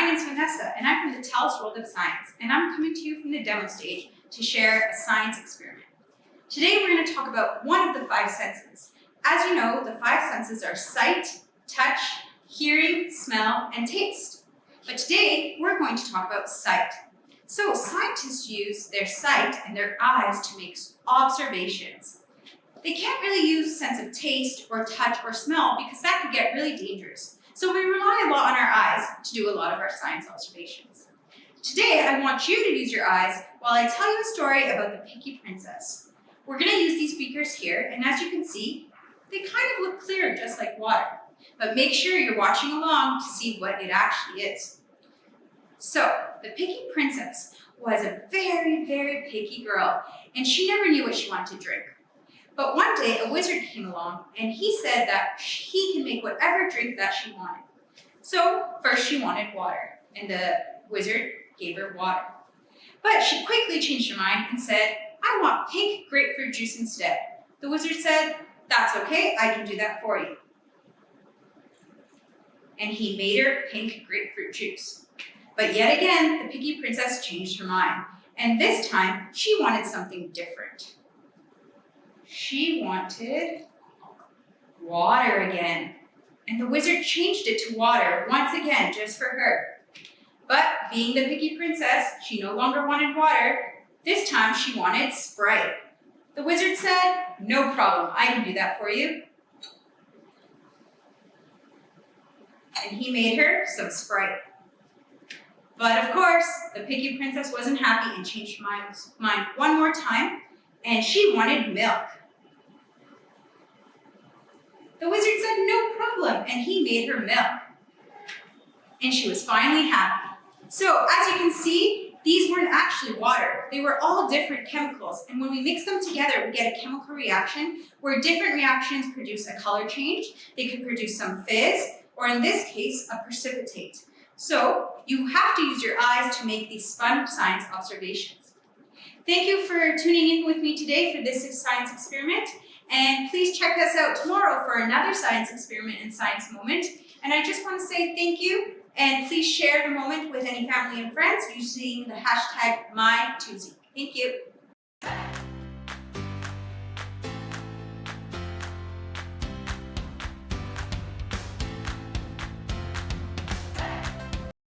my name is Vanessa, and I'm from the Tell Us World of Science, and I'm coming to you from the demo stage to share a science experiment. Today we're going to talk about one of the five senses. As you know, the five senses are sight, touch, hearing, smell, and taste. But today we're going to talk about sight. So scientists use their sight and their eyes to make observations. They can't really use sense of taste or touch or smell because that could get really dangerous. So we rely a lot on our eyes to do a lot of our science observations. Today, I want you to use your eyes while I tell you a story about the Picky Princess. We're going to use these beakers here, and as you can see, they kind of look clear, just like water. But make sure you're watching along to see what it actually is. So, the Picky Princess was a very, very picky girl, and she never knew what she wanted to drink. But one day, a wizard came along, and he said that he can make whatever drink that she wanted. So, first she wanted water, and the wizard gave her water. But she quickly changed her mind and said, I want pink grapefruit juice instead. The wizard said, that's okay, I can do that for you. And he made her pink grapefruit juice. But yet again, the Picky Princess changed her mind, and this time, she wanted something different. She wanted water again. And the wizard changed it to water once again, just for her. But being the Picky Princess, she no longer wanted water. This time she wanted Sprite. The wizard said, no problem, I can do that for you. And he made her some Sprite. But of course, the Picky Princess wasn't happy and changed her mind one more time, and she wanted milk. The wizard said, no problem, and he made her milk. And she was finally happy. So, as you can see, these weren't actually water. They were all different chemicals, and when we mix them together, we get a chemical reaction where different reactions produce a color change. They could produce some fizz, or in this case, a precipitate. So, you have to use your eyes to make these fun science observations. Thank you for tuning in with me today for this science experiment. And please check us out tomorrow for another science experiment and science moment. And I just want to say thank you, and please share the moment with any family and friends using the hashtag #MyTuesday. Thank you.